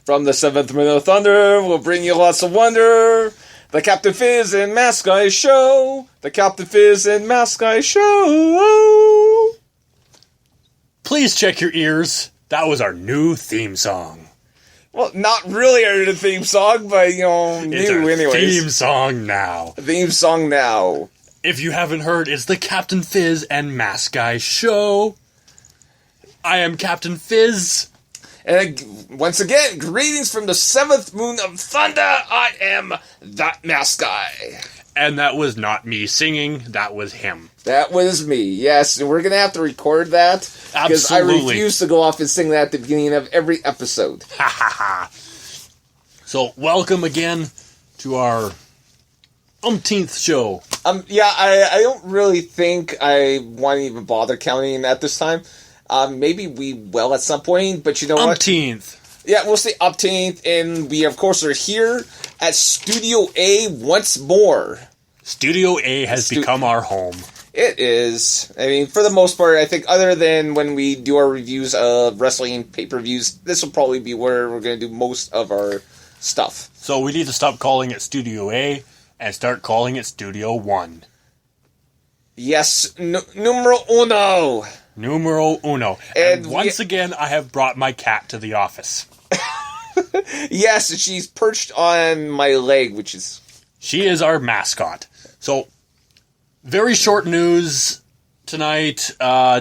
From the seventh moon of thunder, we'll bring you lots of wonder. The Captain Fizz and Mask Guy Show. The Captain Fizz and Mask Guy Show. Please check your ears. That was our new theme song. Well, not really our theme song, but, It's new our anyways. theme song now. Theme song now. If you haven't heard, it's the Captain Fizz and Mask Guy Show. I am Captain Fizz. And once again, greetings from the seventh moon of thunder. I am that Mask Guy. And that was not me singing, that was him. That was me, yes. And we're going to have to record that. Because I Absolutely. refuse to go off and sing that at the beginning of every episode. Ha ha ha. So, welcome again to our umpteenth show. I don't really think I want to even bother counting at this time. Maybe we will at some point, but you know what? Umpteenth. Yeah, we'll say upteenth, and we of course are here at Studio A once more. Studio A has become our home. It is. I mean, for the most part, I think other than when we do our reviews of wrestling pay-per-views, this will probably be where we're going to do most of our stuff. So we need to stop calling it Studio A and start calling it Studio 1. Yes, numero uno. Numero uno. And And once again, I have brought my cat to the office. Yes, and she's perched on my leg, which is... She is our mascot. So, very short news tonight.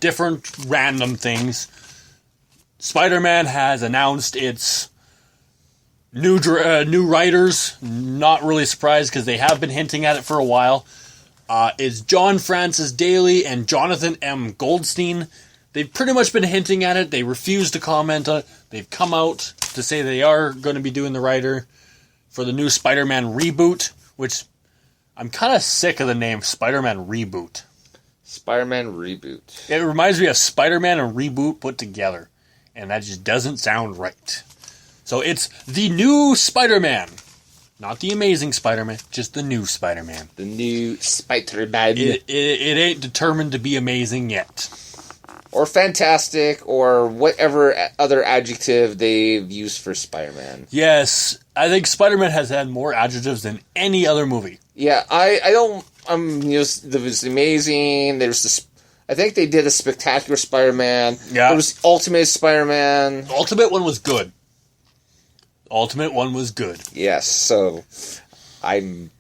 Different random things. Spider-Man has announced its new writers. Not really surprised because they have been hinting at it for a while. It's John Francis Daly and Jonathan M. Goldstein. They've pretty much been hinting at it. They refuse to comment on it. They've come out to say they are going to be doing the writer for the new Spider-Man reboot, which I'm kind of sick of the name Spider-Man Reboot. Spider-Man reboot. It reminds me of Spider-Man and Reboot put together, and that just doesn't sound right. So it's the new Spider-Man. Not the Amazing Spider-Man, just the new Spider-Man. The new Spider-Man. It ain't determined to be amazing yet. Or fantastic, or whatever other adjective they've used for Spider-Man. Yes, I think Spider-Man has had more adjectives than any other movie. Yeah, I don't... there was amazing, there's this... I think they did a spectacular Spider-Man. Yeah. There was Ultimate Spider-Man. The Ultimate one was good. Ultimate one was good. Yes, so... I don't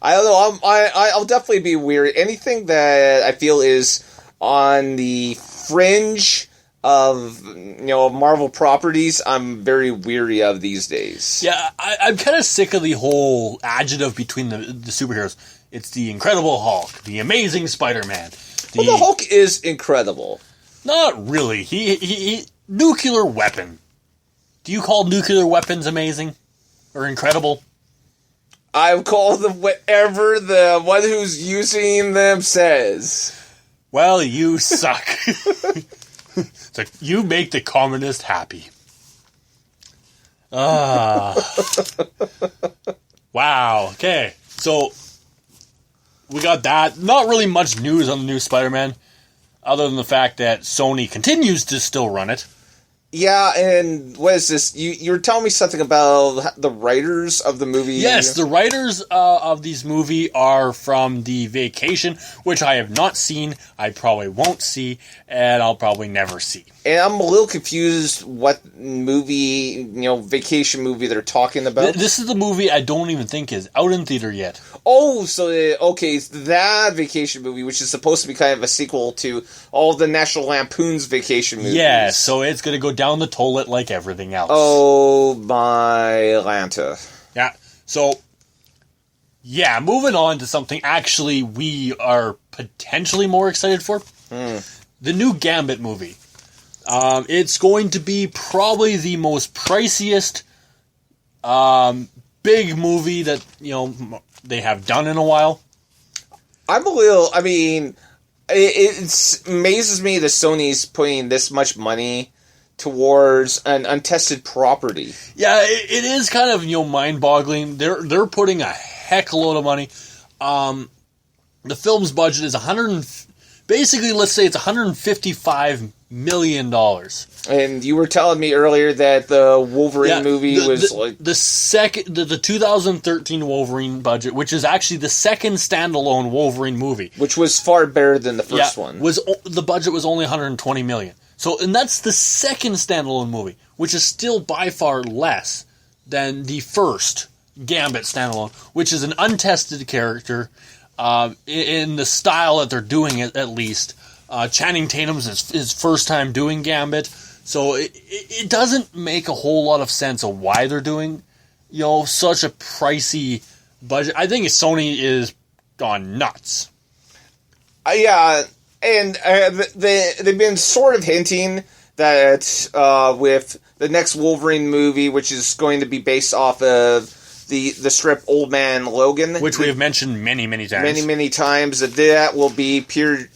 know, I'll definitely be weary. Anything that I feel is on the fringe of, Marvel properties, I'm very weary of these days. Yeah, I'm kind of sick of the whole adjective between the superheroes. It's the Incredible Hulk, the Amazing Spider-Man. Well, the Hulk is incredible. Not really. He nuclear weapon. Do you call nuclear weapons amazing? Or incredible? I call them whatever the one who's using them says. Well, you suck. It's like, you make the communist happy. Wow. Okay. So, we got that. Not really much news on the new Spider-Man, other than the fact that Sony continues to still run it. Yeah, and what is this? You were telling me something about the writers of the movie. Yes, the writers of these movie are from The Vacation, which I have not seen, I probably won't see, and I'll probably never see. And I'm a little confused what movie, vacation movie they're talking about. This is the movie I don't even think is out in theater yet. Oh, so, it's that vacation movie, which is supposed to be kind of a sequel to all the National Lampoon's vacation movies. Yeah, so it's going to go down the toilet like everything else. Oh, my Atlanta. Yeah, so, yeah, moving on to something actually we are potentially more excited for. The new Gambit movie. It's going to be probably the most priciest big movie that, they have done in a while. It amazes me that Sony's putting this much money towards an untested property. Yeah, it is kind of, mind-boggling. They're putting a heck load of money. The film's budget is basically, let's say it's $155 million. And you were telling me earlier that the Wolverine movie was the 2013 Wolverine budget, which is actually the second standalone Wolverine movie, which was far better than the first one. The budget was only 120 million. So, and that's the second standalone movie, which is still by far less than the first Gambit standalone, which is an untested character in the style that they're doing it, at least. Channing Tatum's his first time doing Gambit, so it doesn't make a whole lot of sense of why they're doing, such a pricey budget. I think Sony is gone nuts. Yeah, and they've been sort of hinting that with the next Wolverine movie, which is going to be based off of the strip Old Man Logan, which we have mentioned many times, many times, that will be Hugh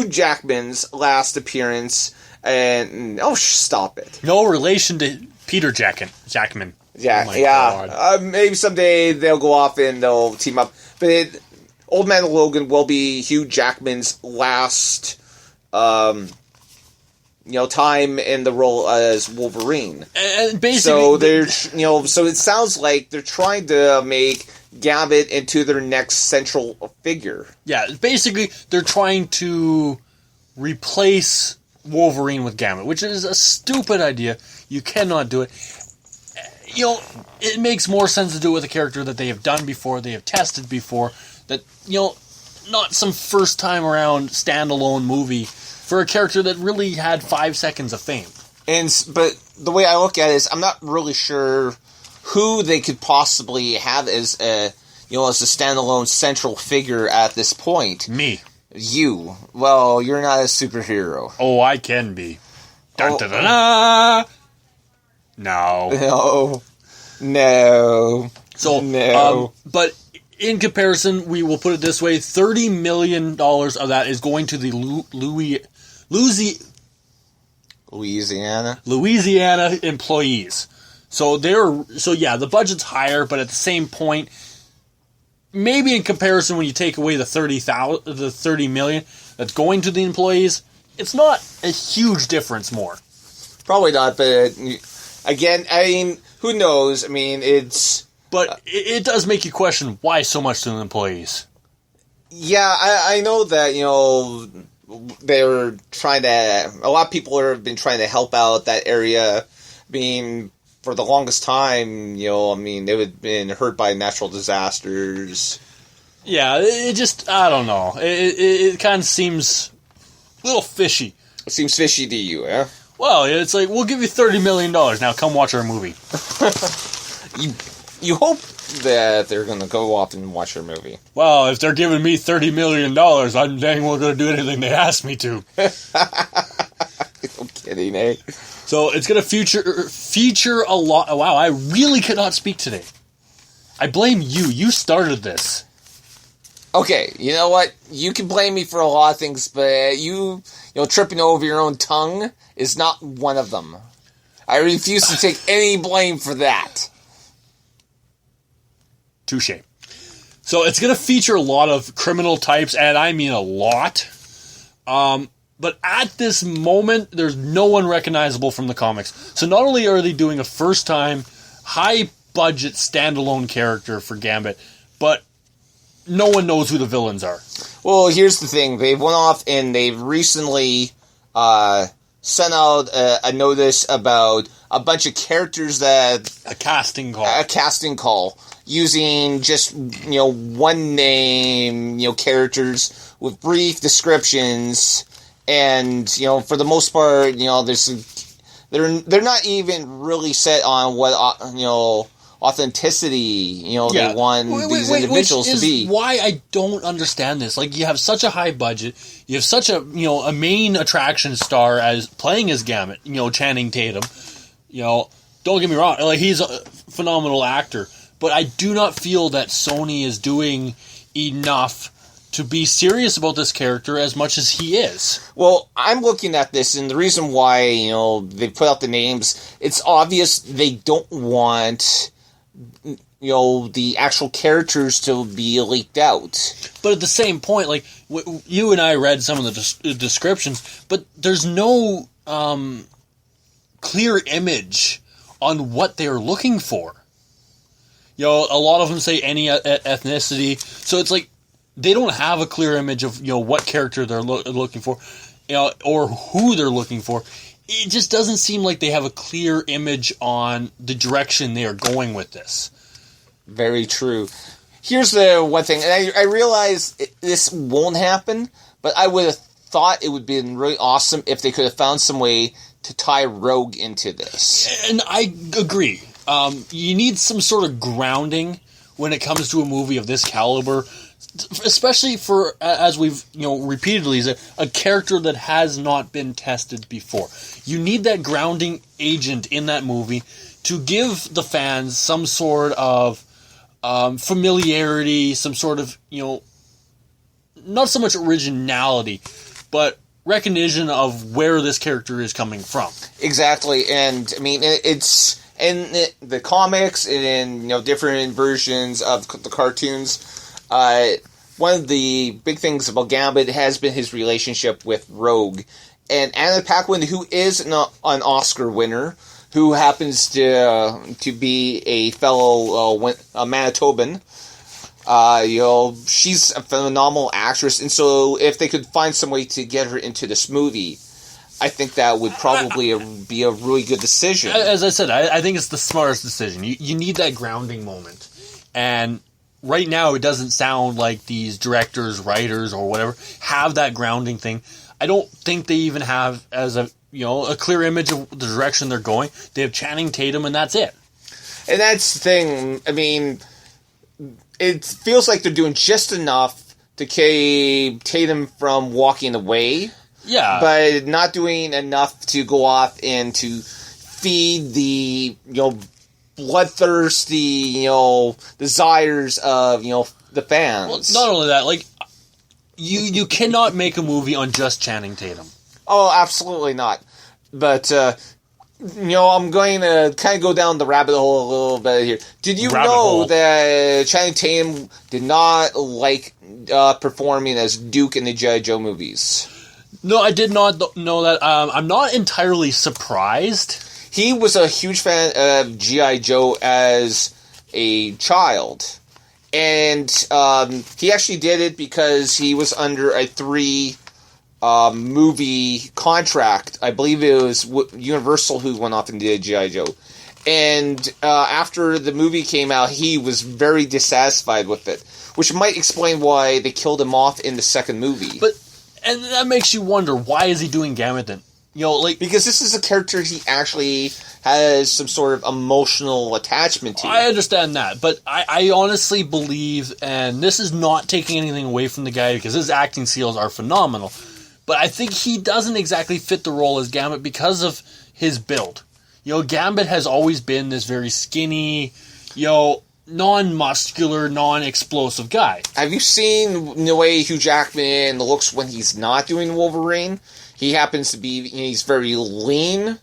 Jackman's last appearance, and stop it. No relation to Peter Jackman. Yeah, maybe someday they'll go off and they'll team up. But Old Man Logan will be Hugh Jackman's last, time in the role as Wolverine. And basically, so they're, so it sounds like they're trying to make Gambit into their next central figure. Yeah, basically, they're trying to replace Wolverine with Gambit, which is a stupid idea. You cannot do it. It makes more sense to do it with a character that they have done before, they have tested before, that, not some first time around standalone movie for a character that really had 5 seconds of fame. But the way I look at it is, I'm not really sure who they could possibly have as a standalone central figure at this point. Me. You. Well, you're not a superhero. Oh, I can be. Dun, dun, dun, dun. No. No. So, no. But in comparison, we will put it this way: $30 million of that is going to the Louisiana employees. So the budget's higher, but at the same point, maybe in comparison, when you take away the $30 million that's going to the employees, it's not a huge difference more. Probably not, but again, who knows? But it does make you question why so much to the employees. Yeah, I know that, they're trying to... A lot of people have been trying to help out that area, for the longest time, they've been hurt by natural disasters. Yeah, it just... I don't know. It kind of seems a little fishy. It seems fishy to you, eh? Well, it's like, we'll give you $30 million. Now come watch our movie. You hope that they're going to go off and watch your movie. Well, if they're giving me $30 million, I'm dang well going to do anything they ask me to. No kidding, eh? So it's going to feature a lot. Wow, I really cannot speak today. I blame you. You started this. Okay, you know what? You can blame me for a lot of things, but you tripping over your own tongue is not one of them. I refuse to take any blame for that. Touche. So it's going to feature a lot of criminal types, and I mean a lot. But at this moment, there's no one recognizable from the comics. So not only are they doing a first-time, high-budget, standalone character for Gambit, but no one knows who the villains are. Well, here's the thing. They went off and they've recently sent out a notice about a bunch of characters that... A casting call. A casting call. Using just, one name, characters with brief descriptions. And, for the most part, they're not even really set on what, authenticity, they want these individuals to be. Why I don't understand this. Like, you have such a high budget, you have such a, a main attraction star playing as Gambit, Channing Tatum. Don't get me wrong, like, he's a phenomenal actor, but I do not feel that Sony is doing enough to be serious about this character as much as he is. Well, I'm looking at this, and the reason why, they put out the names, it's obvious they don't want, the actual characters to be leaked out. But at the same point, like, you and I read some of the descriptions, but there's no clear image on what they're looking for. A lot of them say any ethnicity, so it's like they don't have a clear image of what character they're looking for, or who they're looking for. It just doesn't seem like they have a clear image on the direction they are going with this. Very true. Here's the one thing, and I realize this won't happen, but I would have thought it would have been really awesome if they could have found some way to tie Rogue into this. And I agree. You need some sort of grounding when it comes to a movie of this caliber, especially for, as we've repeatedly said, a character that has not been tested before. You need that grounding agent in that movie to give the fans some sort of familiarity, some sort of, not so much originality, but recognition of where this character is coming from. Exactly, and I mean, it's in the comics and in different versions of the cartoons. One of the big things about Gambit has been his relationship with Rogue, and Anna Paquin, who is an Oscar winner, who happens to be a fellow Manitoban. She's a phenomenal actress, and so if they could find some way to get her into this movie, I think that would probably be a really good decision. As I said, I think it's the smartest decision. You need that grounding moment, and right now it doesn't sound like these directors, writers, or whatever have that grounding thing. I don't think they even have as a clear image of the direction they're going. They have Channing Tatum, and that's it. And that's the thing. I mean, it feels like they're doing just enough to keep Tatum from walking away. Yeah. But not doing enough to go off and to feed the, bloodthirsty, desires of, the fans. Well, not only that, like, you cannot make a movie on just Channing Tatum. Oh, absolutely not. But, I'm going to kind of go down the rabbit hole a little bit here. Did you know that Channing Tatum did not like performing as Duke in the G.I. Joe movies? No, I did not know that. I'm not entirely surprised. He was a huge fan of G.I. Joe as a child. And he actually did it because he was under a 3 movie contract. I believe it was Universal who went off and did G.I. Joe. And after the movie came out, he was very dissatisfied with it, which might explain why they killed him off in the second movie. And that makes you wonder, why is he doing Gambit then? Because this is a character he actually has some sort of emotional attachment to. I understand that, but I honestly believe, and this is not taking anything away from the guy, because his acting skills are phenomenal, but I think he doesn't exactly fit the role as Gambit because of his build. Gambit has always been this very skinny, non-muscular, non-explosive guy. Have you seen the way Hugh Jackman looks when he's not doing Wolverine? He happens to be, he's very lean.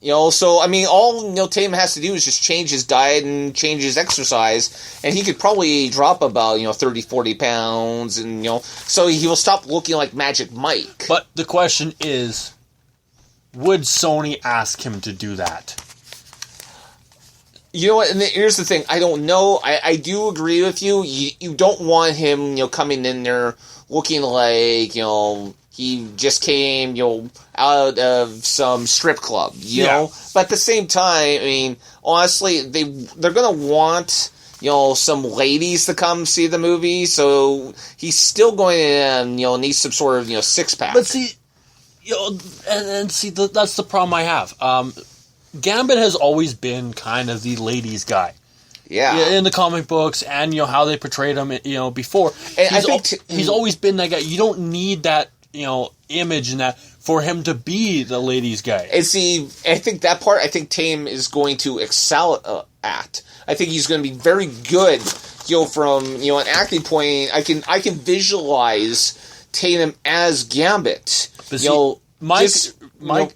So, I mean, all Tatum has to do is just change his diet and change his exercise, and he could probably drop about, 30, 40 pounds, and, so he will stop looking like Magic Mike. But the question is, would Sony ask him to do that? You know what, and here's the thing, I don't know, I do agree with you, you don't want him, coming in there looking like, he just came, out of some strip club, you know? But at the same time, I mean, honestly, they're gonna want, some ladies to come see the movie, so he's still going to, need some sort of, six-pack. But see, see, that's the problem I have. Gambit has always been kind of the ladies' guy. Yeah. In the comic books, and how they portrayed him, before. And he's always been that guy. You don't need that, image and that for him to be the ladies' guy. And see, I think that part, Tatum is going to excel at. I think he's going to be very good, from an acting point. I can visualize Tatum as Gambit. But see,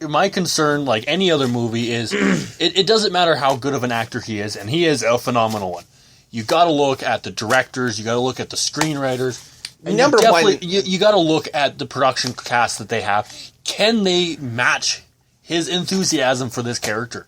my concern, like any other movie, is it doesn't matter how good of an actor he is, and he is a phenomenal one. you got to look at the directors, you got to look at the screenwriters. And Number one, you got to look at the production cast that they have. Can they match his enthusiasm for this character?